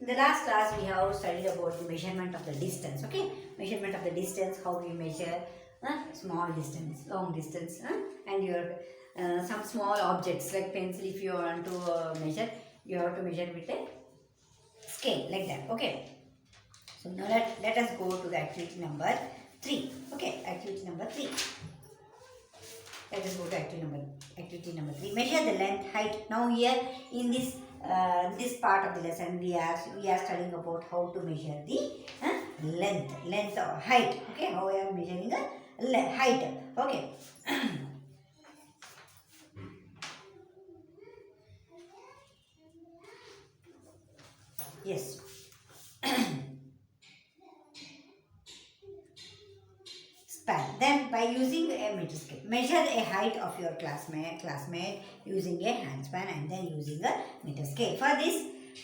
the last class we have studied about the measurement of the distance. Okay, measurement of the distance, how we measure small distance, long distance, and your some small objects like pencil. If you want to measure, you have to measure with a scale like that. Okay, so now let us go to the activity number 3. Okay, activity number 3. Let us go to activity number 3. Measure the length, height. Now here in this part of the lesson we are studying about how to measure the length or height. Okay, how we are measuring a height. Okay. Yes. Span. Then by using a meter scale, measure a height of your classmate using a handspan and then using a meter scale. For this,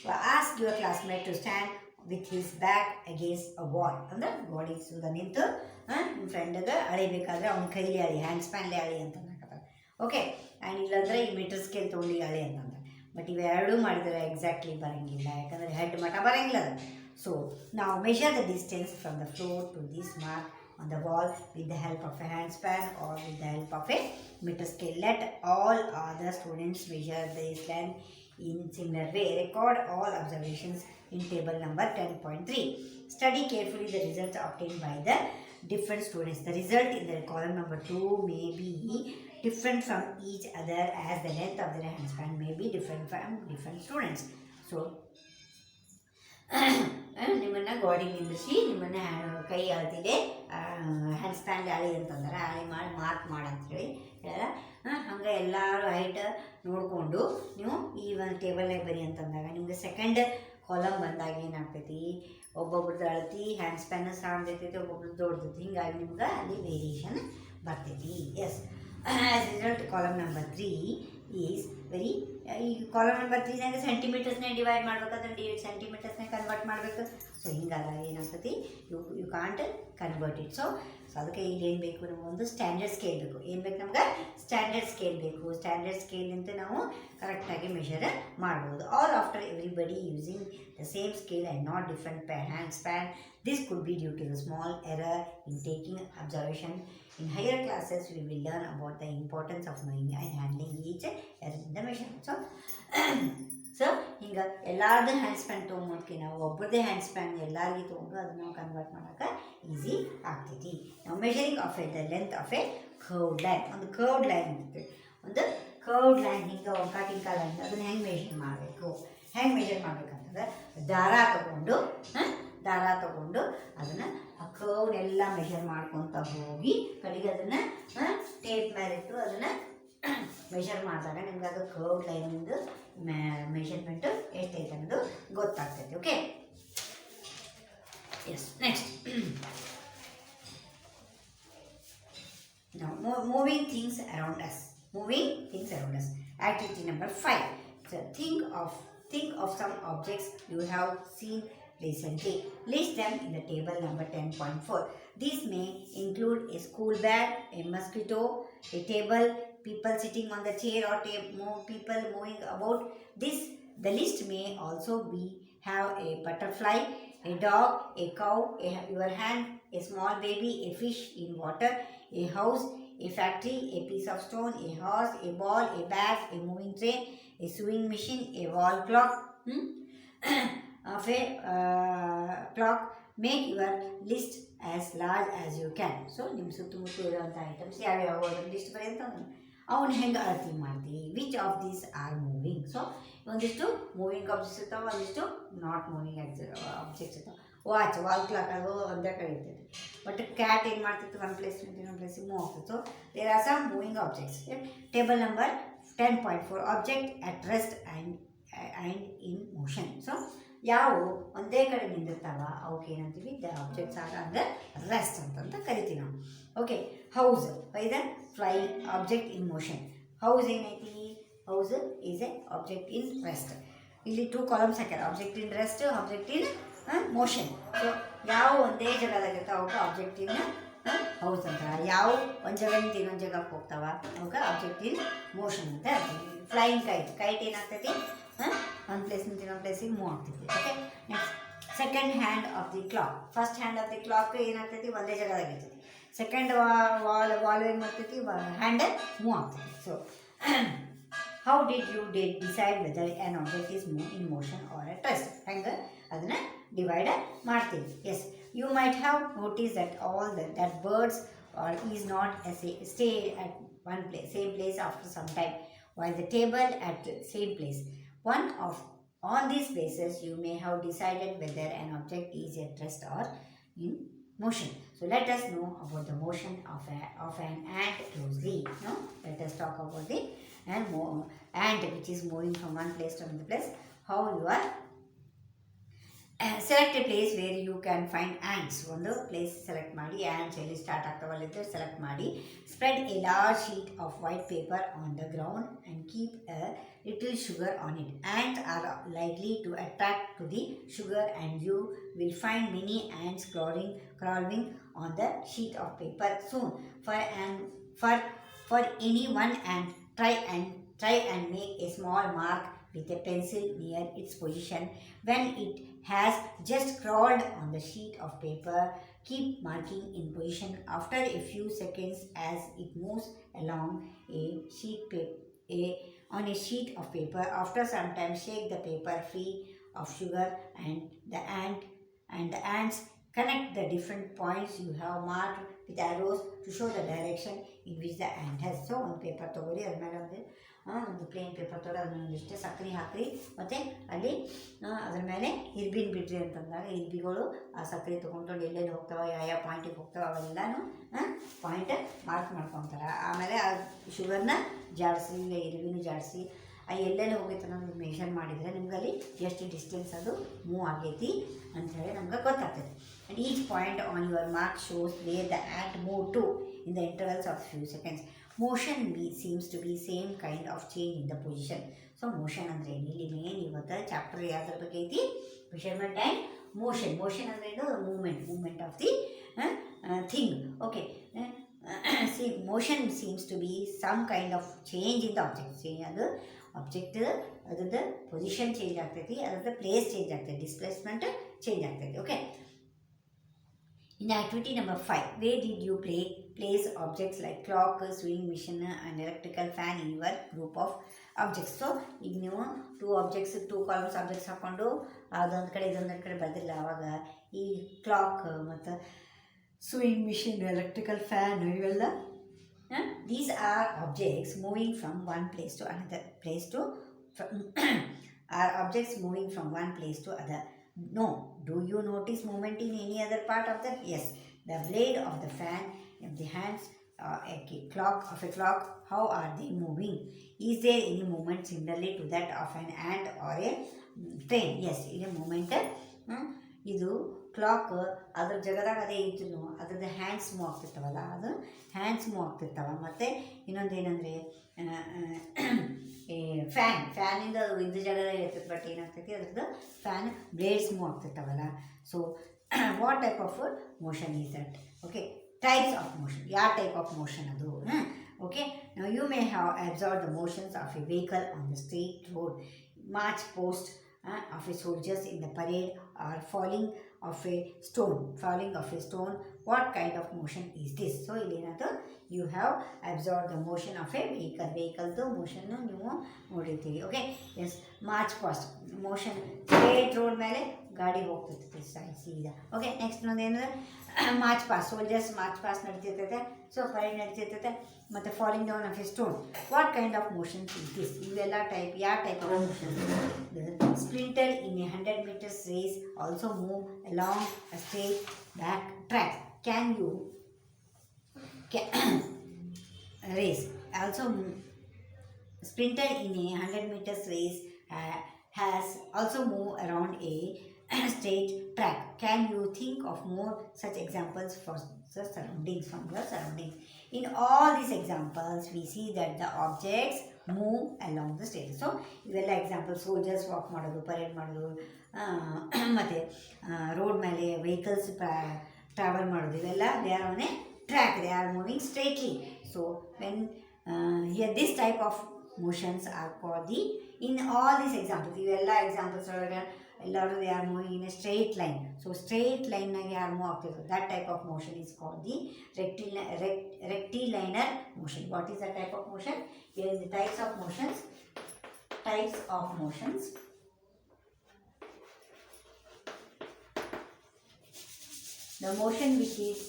ask your classmate to stand with his back against a wall. ಅಂದ್ರೆ ಗೋಡೆ ಸುತ್ತ ನಿಂತು ನಿಮ್ಮ ಫ್ರೆಂಡ್ಗೆ ಅಳಿಬೇಕಾದ್ರೆ ಅವ್ನ ಕೈಲಿ ಅಳಿ, hand ಸ್ಪ್ಯಾನ್ಲಿ ಅಳಿ ಅಂತ ಅನ್ನಕತ್ತಾರೆ. ಓಕೆ, ಆ್ಯಂಡ್ ಇಲ್ಲಾಂದರೆ ಈ ಮೀಟರ್ ಸ್ಕೇಲ್ ತೊಗೊಂಡು ಅಳಿ ಅಂತಂದ್ರೆ. ಬಟ್ ಇವೆರಡೂ ಮಾಡಿದರೆ ಎಕ್ಸಾಕ್ಟ್ಲಿ ಬರೋಂಗಿಲ್ಲ, ಯಾಕಂದರೆ ಹೆಡ್ ಮಟ್ಟ ಬರೋಂಗಿಲ್ಲ ಅದು. ಸೊ ನಾವು measure the distance from the floor to this mark on the wall with the help of a handspan or with the help of a meter scale. Let all other students measure this length in similar way. Record all observations in table number 10.3. Study carefully the results obtained by the different students. The result in the column number 2 may be different from each other as the length of their handspan may be different from different students. So ನಿಮ್ಮನ್ನು ಗೋಡೆಗೆ ನಿಲ್ಲಿಸಿ ನಿಮ್ಮನ್ನು ಕೈ ಅಳತಿದೆ hand ಸ್ಪ್ಯಾನ್ಲಿ ಅಳಿ ಅಂತಂದ್ರೆ ಅಳಿ ಮಾಡಿ mark ಮಾಡಂತೇಳಿ ಹೇಳ. ಹಂಗೆ ಎಲ್ಲರೂ ಹೈಟ್ ನೋಡಿಕೊಂಡು ನೀವು ಈ ಒಂದು ಟೇಬಲ್ನಾಗ ಬರಿ ಅಂತಂದಾಗ ನಿಮಗೆ ಸೆಕೆಂಡ್ ಕಾಲಮ್ ಬಂದಾಗ ಏನಾಗ್ತೈತಿ, ಒಬ್ಬೊಬ್ರದ್ದು ಅಳತಿ ಹ್ಯಾಂಡ್ ಸ್ಪ್ಯಾನ್ ಸಣ್ಣದೈತೈತಿ, ಒಬ್ಬೊಬ್ರದ್ದು ದೊಡ್ಡದೈತಿ, ಹಿಂಗಾಗಿ ನಿಮ್ಗೆ ಅಲ್ಲಿ ವೇರಿಯೇಷನ್ ಬರ್ತೈತಿ. Yes, as result column number 3 is very, ಈ ಕಾಲಮ್ ನಂಬರ್ 3ನಾಗ ಸೆಂಟಿಮೀಟರ್ಸ್ನೇ ಡಿವೈಡ್ ಮಾಡ್ಬೇಕಾದ್ರೆ ಸೆಂಟಿಮೀಟರ್ಸ್ನೇ ಕನ್ವರ್ಟ್ ಮಾಡಬೇಕು. ಸೊ ಹಿಂಗಾದಾಗ ಏನಾಗ್ತೈತಿ, you can't convert it. So ಅದಕ್ಕೆ ಈಗ ಏನು ಬೇಕು, ನಮಗೊಂದು ಸ್ಟ್ಯಾಂಡರ್ಡ್ ಸ್ಕೇಲ್ ಬೇಕು. ಏನು ಬೇಕು ನಮ್ಗೆ? ಸ್ಟ್ಯಾಂಡರ್ಡ್ ಸ್ಕೇಲ್ ಬೇಕು. ಸ್ಟ್ಯಾಂಡರ್ಡ್ ಸ್ಕೇಲಿಂದ ನಾವು ಕರೆಕ್ಟಾಗಿ ಮೆಷರ್ ಮಾಡ್ಬೋದು. Or after everybody using the same scale and not different hand span. This could be due to the small error in taking observation. In higher classes, we will learn about the importance of knowing and handling each error in the measurement. So ಹಿಂಗೆ ಎಲ್ಲಾರ್ದು hand span ತೊಗೊಂಬಂದ್ಕೆ ನಾವು ಒಬ್ಬರದೇ hand span ಎಲ್ಲರಿಗೂ ತೊಗೊಂಡು ಅದನ್ನು ನಾವು convert ಮಾಡೋಕೆ easy ಆಗ್ತೈತಿ. ನಾವು measuring of the length of A curved line. ಒಂದು ಕರ್ವ್ಡ್ ಲೈನ್ ಇರ್ತೈತಿ, ಒಂದು ಕರ್ವ್ಡ್ ಲೈನ್ ಹಿಂಗೆ ಒಂಕಾಟಿಂಕ ಲೈನ್, ಅದನ್ನು ಹೆಂಗೆ ಮೆಷರ್ ಮಾಡಬೇಕಂತಂದ್ರೆ ದಾರ ತಗೊಂಡು ಅದನ್ನು ಆ ಕರ್ವ್ನೆಲ್ಲ ಮೆಷರ್ ಮಾಡ್ಕೊತ ಹೋಗಿ ಕಡೆಗೆ ಅದನ್ನು ಟೇಪ್ ಮೇಲೆ ಇಟ್ಟು ಅದನ್ನು ಮೆಷರ್ ಮಾಡಿದಾಗ ನಿಮ್ಗೆ ಅದು ಕರ್ವ್ಡ್ ಲೈನಿಂದು ಮೆಷರ್ಮೆಂಟು ಎಷ್ಟೈತೆ ಅನ್ನೋದು ಗೊತ್ತಾಗ್ತೈತೆ. Okay, yes. Next, now moving things around us. Activity number 5. So think of some objects you have seen recently. List them in the table number 10.4. These may include a school bag, a mosquito, a table, people sitting on the chair or people moving about. The list may also have a butterfly, a dog, a cow, your hand, a small baby, a fish in water, a house, a factory, a piece of stone, a horse, a ball, a bag, a moving train, a sewing machine, a wall clock. Of a clock. Make your list as large as you can. So ನಿಮ್ಮ ಸುತ್ತಮುತ್ತ ಇರುವಂಥ items ಯಾವ್ಯಾವ ಅದನ್ನು list ಬರೀ ಅಂತ ಅವನು ಹೆಂಗೆ ಅಳತೆ ಮಾಡ್ತೀವಿ. Which of these are moving. So ಒಂದಿಷ್ಟು ಮೂವಿಂಗ್ ಆಬ್ಜೆಕ್ಟ್ಸ್ ಇರ್ತಾವೆ, ಒಂದಿಷ್ಟು ನಾಟ್ ಮೂವಿಂಗ್ ಆಬ್ಜೆಕ್ಟ್ಸ್ ಇರ್ತಾವೆ. ವಾಲ್ ಕ್ಲಾಕ್ ಅದು ಒಂದೇ ಕಡೆ ಇರ್ತೈತಿ. ಬಟ್ ಕ್ಯಾಟ್ ಏನು ಮಾಡ್ತಿತ್ತು, ಒಂದು ಪ್ಲೇಸಿಂದ ಇನ್ನೊಂದು ಪ್ಲೇಸಿಗೆ ಮೂವ್ ಆಗ್ತಿತ್ತು. There are some moving objects. Table number 10.4. Object at rest and in motion. So ಯಾವ ಒಂದೇ ಕಡೆ ನಿಂದಿರ್ತಾವ ಅವಕ್ಕೆ ಏನಂತೀವಿ, the objects are under rest ಅಂತ ಕರಿತೀವಿ ನಾವು. ಓಕೆ, ಹೌಸ್ ಇದೆ flying object in motion. House ಏನೈತಿ, house is a object in rest. ಇಲ್ಲಿ 2 ಕಾಲಮ್ಸ್ ಹಾಕ್ಯಾರ, object in rest, object in motion. So ಯಾವ ಒಂದೇ ಜಾಗದಾಗಿರ್ತಾವ ಅವಕ್ಕೆ ಆಬ್ಜೆಕ್ಟ್ ಇನ್ ಹೌಸ್ ಅಂತಾರೆ. ಯಾವ ಒಂದು ಜಾಗದಿಂದ ಇನ್ನೊಂದು ಜಾಗಕ್ಕೆ ಹೋಗ್ತಾವ ಅವಕ್ಕೆ ಆಬ್ಜೆಕ್ಟ್ ಇನ್ ಮೋಷನ್ ಅಂತ ಹೇಳ್ತೀವಿ. ಫ್ಲೈಯಿಂಗ್ ಕೈಟ್ ಏನಾಗ್ತೈತಿ, ಒಂದು ಪ್ಲೇಸ್ನಿಂದ ಇನ್ನೊಂದು ಪ್ಲೇಸಿಗೆ ಮೂವ್ ಆಗ್ತೈತಿ. Okay, next second hand of the clock. First hand of the clock ಏನಾಗ್ತೈತಿ, ಒಂದೇ ಜಾಗದಾಗ ಇರ್ತೈತಿ. ಸೆಕೆಂಡ್ ವಾಲ್ ಏನು ಮಾಡ್ತೈತಿ, ಹ್ಯಾಂಡಲ್ ಮೂವ್ ಆಗ್ತೈತಿ. So how did you decide whether an object is in motion or at rest? ಹೆಂಗೆ ಅದನ್ನು ಡಿವೈಡ್ ಮಾಡ್ತೀವಿ. Yes, you might have noticed that that birds is not stay at one place, same place after some time, while the table at the same place. On these places, you may have decided whether an object is at rest or in motion. So let us know about the motion of an ant closely. No? Let us talk about the ant which is moving from one place to another place. How you are select a place where you can find ants. ಒಂದು place select ಮಾಡಿ, ants ಎಲ್ಲಿ start ಆಗ್ತಾವಲ್ಲಿದ್ದರೆ select ಮಾಡಿ. Spread a large sheet of white paper on the ground and keep a little sugar on it. Ants are likely to attract to the sugar and you will find many ants crawling on the sheet of paper soon. For any one ant, try and make a small mark with a pencil near its position. When it has just crawled on the sheet of paper, keep marking in position. After a few seconds, as it moves along on a sheet of paper, after some time, shake the paper free of sugar and the ants connect the different points you have marked with arrows to show the direction in which the ant has. So ಒಂದು paper ತೊಗೊಳ್ಳಿ, ಅದ್ರ ಮೇಲೆ ಒಂದು plane paper ತೊಗೊಳ್ಳಿ, ಅದ್ರ ಮೇಲೆ ಒಂದಿಷ್ಟು ಸಕ್ಕರೆ ಹಾಕ್ರಿ, ಮತ್ತು ಅಲ್ಲಿ ಅದ್ರ ಮೇಲೆ ಇರ್ಬಿನ ಬಿಡ್ರಿ ಅಂತಂದಾಗ ಇರ್ಬಿಗಳು ಆ ಸಕ್ಕರೆ ತೊಗೊಂಡು ಎಲ್ಲೆಲ್ಲಿ ಹೋಗ್ತಾವೆ, ಯಾವ ಪಾಯಿಂಟಿಗೆ ಹೋಗ್ತಾವೆ ಅವೆಲ್ಲನೂ ಪಾಯಿಂಟ್ ಮಾರ್ಕ್ ಮಾಡ್ಕೊತಾರೆ. ಆಮೇಲೆ ಆ ಶುಗರ್ನ ಜಾಡಿಸಿ, ಇರ್ಬಿನೂ ಜಾಡಿಸಿ, ಎಲ್ಲೆಲ್ಲಿ ಹೋಗೈತೆ ಅನ್ನೋದು ಮೆಷರ್ ಮಾಡಿದರೆ ನಿಮ್ಗೆ ಅಲ್ಲಿ ಎಷ್ಟು ಡಿಸ್ಟೆನ್ಸ್ ಅದು ಮೂವ್ ಆಗೈತಿ ಅಂಥೇಳಿ ನಮ್ಗೆ ಗೊತ್ತಾಗ್ತದೆ. And each point on your mark shows where the ant moved to in the intervals of few seconds. Motion seems to be same kind of change in the position. So motion ಅಂದರೆ ಇಲ್ಲಿ main ಇವತ್ತು chapter ಯಾವ್ದ್ರ ಬಗ್ಗೆ ಐತಿ, measurement and motion. Motion ಅಂದರೆ ಇದು movement of the thing. Okay, see motion seems to be some kind of change in the object. ಅದು object ಅದ್ರದ್ದು ಪೊಸಿಷನ್ ಚೇಂಜ್ ಆಗ್ತೈತಿ, ಅದ್ರದ್ದು ಪ್ಲೇಸ್ ಚೇಂಜ್ ಆಗ್ತೈತಿ, ಡಿಸ್ಪ್ಲೇಸ್ಮೆಂಟ್ ಚೇಂಜ್ ಆಗ್ತೈತಿ. Okay, in activity number 5, where did you place objects like clock, sewing machine and electrical fan in your group of objects? So ಈಗ ನೀವು two columns objects ಹಾಕ್ಕೊಂಡು ಅದೊಂದು ಕಡೆ ಇದೊಂದು ಕಡೆ ಬರೆದಿಲ್ಲ, ಆವಾಗ ಈ ಕ್ಲಾಕ್ ಮತ್ತು sewing machine, electrical fan, ಇವೆಲ್ಲ these are objects moving from one place to another are objects moving from one place to other. No, do you notice movement in any other part of that? Yes, the blade of the fan, of the hands of a clock, how are they moving? Is there any movement similarly to that of an ant or a train? Yes, ಇಲ್ಲಿ movement ಇದು clock ಅದ್ರ ಜಗದಾಗ ಅದೇ ಇದ್ರು ಅದ್ರದ್ದು hands move ಆಗ್ತಿರ್ತಾವಲ್ಲ, ಅದು hands move ಆಗ್ತಿರ್ತಾವ. ಮತ್ತು ಇನ್ನೊಂದು ಏನಂದರೆ ಫ್ಯಾನಿಂದ ಇದ್ರ ಜಾಗದಾಗ ಇರ್ತೈತೆ, ಬಟ್ ಏನಾಗ್ತೈತಿ ಅದ್ರದ್ದು ಫ್ಯಾನ್ ಬ್ಲೇಡ್ಸ್ ಮೂವ್ ಆಗ್ತಿರ್ತಾವಲ್ಲ. So what type of motion is that? Okay, types of motion, ಯಾವ ಟೈಪ್ ಆಫ್ ಮೋಷನ್ ಅದು? ಓಕೆ, ನಾವು you may have observe the motions of a vehicle on the street road, march post of a soldiers in the parade, or falling of a stone. What kind of motion is this? So illenadu you have absorbed the motion of a vehicle the motion ನೀವು ನೋಡಿರ್ತೀವಿ. Okay, yes, march past motion, straight road ಮೇಲೆ ಗಾಡಿ ಹೋಗ್ತಿರ್ತೈತೆ ಸೀದಾ. Okay, next ಇನ್ನೊಂದು ಏನಂದರೆ march past, soldiers march past ನಡೀತಿರ್ತೈತೆ, so parade ನಡೀತಿರ್ತೈತೆ, ಮತ್ತು falling down of a stone. What kind of motions is this? ಇವೆಲ್ಲ ಯಾವ type of motion? Sprinter in a 100 meters race also move along a straight back track. Race also sprinter in a 100 meters race has also moved around a straight track. Can you think of more such examples from your surroundings? In all these examples we see that the objects move along the straight. So ಇವೆಲ್ಲ example, soldiers walk ಮಾಡೋದು, parade ಮಾಡೋದು, ಮತ್ತು road ಮೇಲೆ vehicles travel ಮಾಡೋದು, ಇವೆಲ್ಲ they are on A track, they are moving straightly. So when here this type of motions are called in all these examples, iವೆಲ್ಲ examples ಒಳಗೆ ಎಲ್ಲರೂ they are moving in a straight line. So straight line ನಾಗ ಯಾರು move ಆಗ್ತಿದ್ರು, that type of motion is called the rectilinear motion. What is that type of motion? Here is the types of motions. The motion which is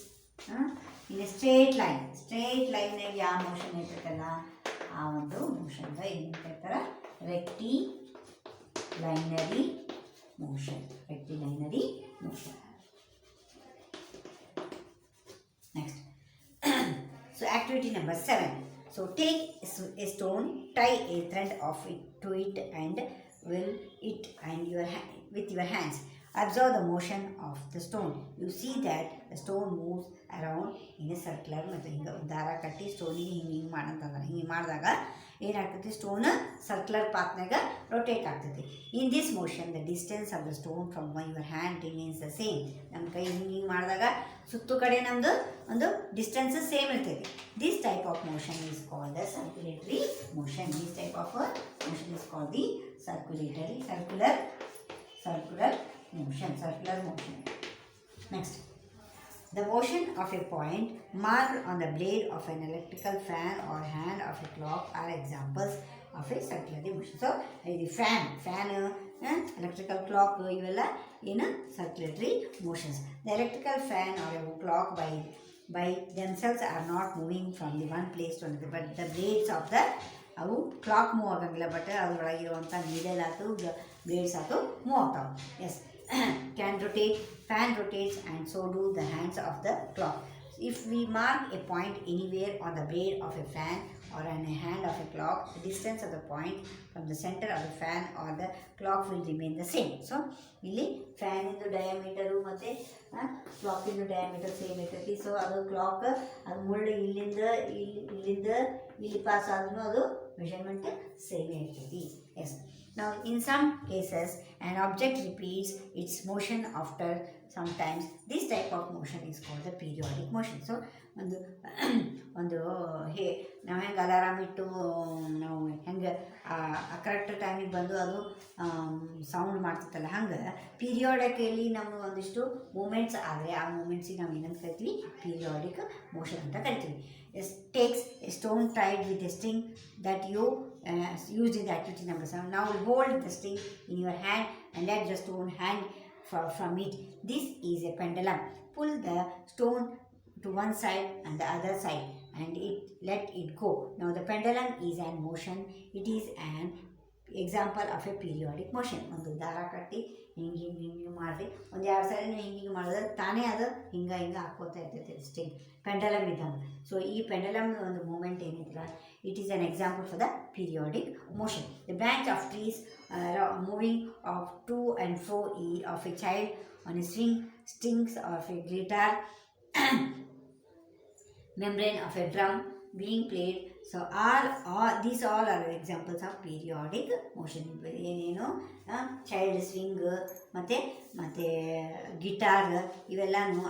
in a straight line ನಾಗ ಯಾವ motion ಇರ್ತೈತಲ್ಲ ಆ ಒಂದು motion ಏನು ಹೇಳ್ತಾರೆ, rectilinear motion. Next. So activity number 7. So take a stone, tie a thread of it to it and with your hands. Observe the motion of the stone. You see that the stone moves around in a circular method. ಹಿಂಗೆ ದಾರ ಕಟ್ಟಿ ಸ್ಟೋನಿಗೆ ಹಿಂಗೆ ಮಾಡಂತಂದ್ರೆ ಹಿಂಗೆ ಮಾಡಿದಾಗ ಏನಾಗ್ತೈತಿ, stone circular ಪಾತ್ನಾಗ rotate ಆಗ್ತೈತಿ. In this motion the distance of the stone from your hand remains the same. ನಮ್ಮ ಕೈ ಹಿಂಗೆ ಮಾಡಿದಾಗ ಸುತ್ತು ಕಡೆ ನಮ್ಮದು ಒಂದು ಡಿಸ್ಟೆನ್ಸ್ ಸೇಮ್ ಇರ್ತೈತಿ. This type of motion is called the circulatory motion. This type of motion is called the circular motion. Next. The motion of a point marked on the blade of an electrical fan or hand of a clock are examples of a circular motion. So, the fan, electrical clock, ಇವೆಲ್ಲ ಏನು circulatory motions. The electrical fan or a clock by themselves are not moving from the one place to another, but the blades of the ಅವು clock move ಆಗಂಗಿಲ್ಲ, but ಅದರೊಳಗಿರುವಂಥ needle ಆಯ್ತು, blades ಆಯ್ತು move ಆಗ್ತಾವೆ. Yes, can rotate, fan rotates, and so do the hands of the clock. If we mark a point anywhere on the blade of a fan or on a hand of a clock, the distance of the point from the center of the fan or the clock will remain the same. So, ಇಲ್ಲಿ fan ಇಂದು diameter ಮತ್ತು clock ಇಂದು diameter same ಇರ್ತೈತಿ. So ಅದು clock ಅದು ಮುಳ್ಳು ಇಲ್ಲಿಂದ ಇಲ್ಲಿ pass ಆದ್ರೂ ಅದು ಮೆಷರ್ಮೆಂಟ್ ಸೇಮೇ ಇರ್ತೈತಿ. S. Now, in some cases, an object repeats its motion after some times. This type of motion is called the periodic motion. So, ಒಂದು ನಾವು ಹೆಂಗೆ ಅಲಾರಾಮ್ ಇಟ್ಟು ನಾವು ಹೆಂಗೆ ಕರೆಕ್ಟ್ ಟೈಮಿಗೆ ಬಂದು ಅದು ಸೌಂಡ್ ಮಾಡ್ತಿತ್ತಲ್ಲ, ಹಂಗೆ ಪೀರಿಯಾಡಿಕಲಿ ನಮ್ಮ ಒಂದಿಷ್ಟು ಮೂಮೆಂಟ್ಸ್ ಆದರೆ ಆ ಮೂಮೆಂಟ್ಸಿಗೆ ನಾವು ಏನಂತ ಕರಿತೀವಿ, ಪೀರಿಯಾಡಿಕ್ ಮೋಷನ್ ಅಂತ ಕರಿತೀವಿ. Takes a stone tied with a string that you used in the activity number 7. Now hold the string in your hand and let the stone hang from it. This is a pendulum. Pull the stone to one side and the other side and let it go. Now the pendulum is an motion. It is an example of a periodic motion. ಒಂದು ದಾರ ಕಟ್ಟಿ ಹಿಂಗೆ ಮಾಡಿರಿ, ಒಂದು 2 ಸರಿ ಹಿಂಗೆ ಮಾಡಿದ್ರೆ ತಾನೇ ಅದು ಹಿಂಗೆ ಹಾಕೋತಾ ಇರ್ತೈತೆ ಸ್ಟಿಂಗ್, ಪೆಂಡಲಮ್ ಇದ್ದಂಗೆ. ಸೊ ಈ ಪೆಂಡಲಮ್ ಒಂದು ಮೂಮೆಂಟ್ ಏನಿಲ್ಲ, it is an example for the periodic motion. The branch of trees moving of to and fro of a child on a strings of a guitar, membrane of a drum being played. So these all are examples of periodic motion. ಏನೇನು child swing ಮತ್ತು guitar ಇವೆಲ್ಲನೂ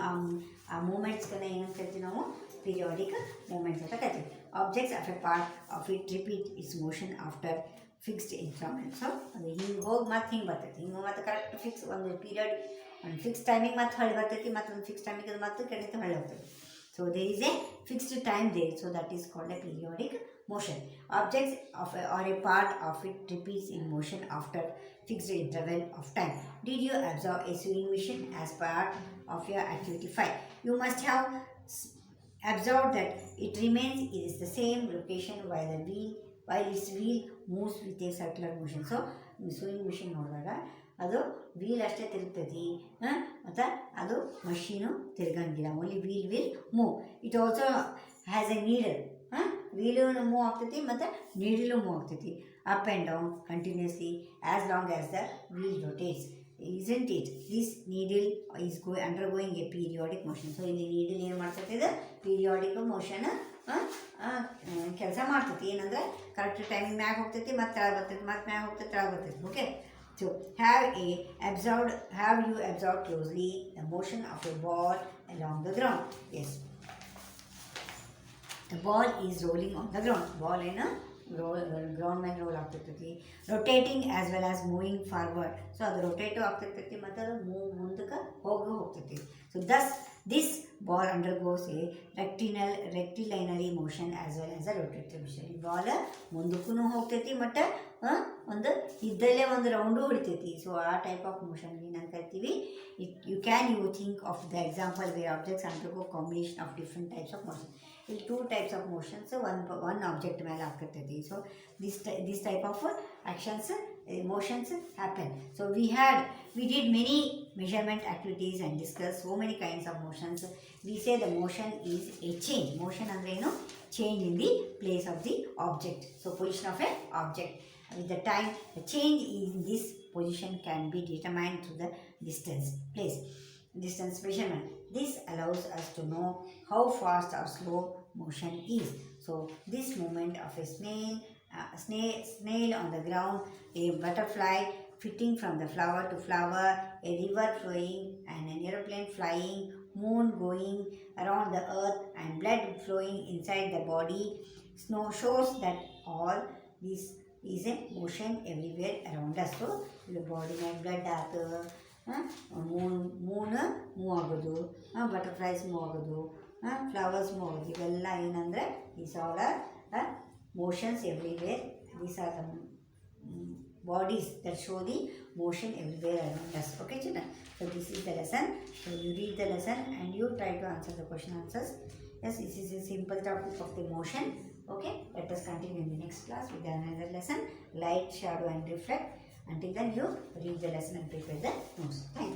ಆ ಮೂಮೆಂಟ್ಸ್ಗಳನ್ನ ಏನಂತ ಕರಿತೀವಿ ನಾವು, periodic moments ಅಂತ ಕರಿತೀವಿ. Objects of A part of it repeat it's motion after fixed instrument. So ಅದು ಹಿಂಗೆ ಹೋಗಿ ಮತ್ತೆ ಹಿಂಗೆ ಬರ್ತೈತಿ, ಹಿಂಗೆ ಮತ್ತೆ ಕರೆಕ್ಟ್ ಫಿಕ್ಸ್ ಒಂದು ಪೀರಿಯಡ್ ಒಂದು ಫಿಕ್ಸ್ ಟೈಮಿಗೆ ಮತ್ತೆ ಹೊಳ್ಳಿ ಬರ್ತೈತಿ, ಮತ್ತು ಒಂದು ಫಿಕ್ಸ್ ಟೈಮಿಗೆ ಅದು ಮತ್ತೆ ಖಂಡಿತ ಹೊಳ್ಳಿ ಹೋಗ್ತೈತಿ. So there is a fixed time there, so that is called a periodic motion. Objects or a part of it repeats in motion after fixed interval of time. Did you observe a sewing machine as part of your activity 5? You must have observed that it remains in the same location while its wheel moves with a circular motion. So sewing machine ನೋಡಿದಾಗ ಅದು wheel ಅಷ್ಟೇ ತಿರುಗ್ತೈತಿ, ಮತ್ತು ಅದು machine ತಿರ್ಗಂಗಿಲ್ಲ. Only wheel will move. It also has a needle. Wheel move ಆಗ್ತೈತಿ ಮತ್ತು needle move ಆಗ್ತೈತಿ up and down continuously as long as the wheel rotates. isn't it? This needle is undergoing a periodic motion. So ಇಲ್ಲಿ needle ಏನು ಮಾಡ್ತೈತಿ, ಇದು periodic motion ಕೆಲಸ ಮಾಡ್ತೈತಿ. ಏನಂದ್ರೆ ಕರೆಕ್ಟ್ ಟೈಮಿಂಗ್ ಮ್ಯಾಗ ಹೋಗ್ತೈತಿ, ಮತ್ತೆ ತೆಳಗೆ ಬರ್ತೈತಿ, ಮತ್ತೆ ಮ್ಯಾಗ ಹೋಗ್ತೈತಿ, ತೆಳಗೆ ಬರ್ತೈತಿ. Okay. So have you observed closely the motion of a ball along the ground? Yes. The ball is rolling on the ground. Ball ಏನು ಗ್ರೌಂಡ್ ಮೇಲೆ ರೋಲ್ ಆಗ್ತಿರ್ತೈತಿ. Rotating as well as moving forward. So ಅದು rotative ಆಗ್ತಿರ್ತೈತಿ ಮತ್ತು ಅದು ಮುಂದಕ್ಕೆ ಹೋಗ್ತೈತಿ. So this ball undergoes a rectilinear motion as well as a rotative motion. ಈ ಬಾಲ್ ಮುಂದಕ್ಕೂ ಹೋಗ್ತೈತಿ ಮತ್ತು ಒಂದು ಇದ್ದಲ್ಲೇ ಒಂದು ರೌಂಡು ಹೊಡಿತೈತಿ. ಸೊ ಆ ಟೈಪ್ ಆಫ್ ಮೋಷನ್ ಏನಂತ ಕರಿತೀವಿ. You think of the example where objects undergo combination of different types of motion. ಇಲ್ಲಿ 2 types of motions one object ಮೇಲೆ ಆಗ್ತಿರ್ತೈತಿ. ಸೊ this type of actions motions happen. So we did many measurement activities and discussed so many kinds of motions. We say the motion is a change. Motion ಅಂದ್ರೆ ಏನು? Change in the place of the object. So position of a object. With the time, the change in this position can be determined through the distance measurement. This allows us to know how fast or slow motion is. So this movement of a snail on the ground, a butterfly flitting from the flower to flower, a river flowing and an aeroplane flying, moon going around the earth and blood flowing inside the body, snow shows that all this is a motion everywhere around us. So the body ಮೇಲೆ blood ಆಯ್ತು, Moon move ಆಗೋದು, butterflies move ಆಗೋದು, flowers move ಆಗೋದು, ಇವೆಲ್ಲ ಏನಂದರೆ these all are motions everywhere. These are the bodies that show the motion everywhere around us. Okay children, so this is the lesson. So you read the lesson and you try to answer the question answers. Yes, this is a simple topic of the motion. Okay, let us continue in the next class with another lesson, light, shadow and reflect. Until then you read the lesson and prepare the notes. Thank you.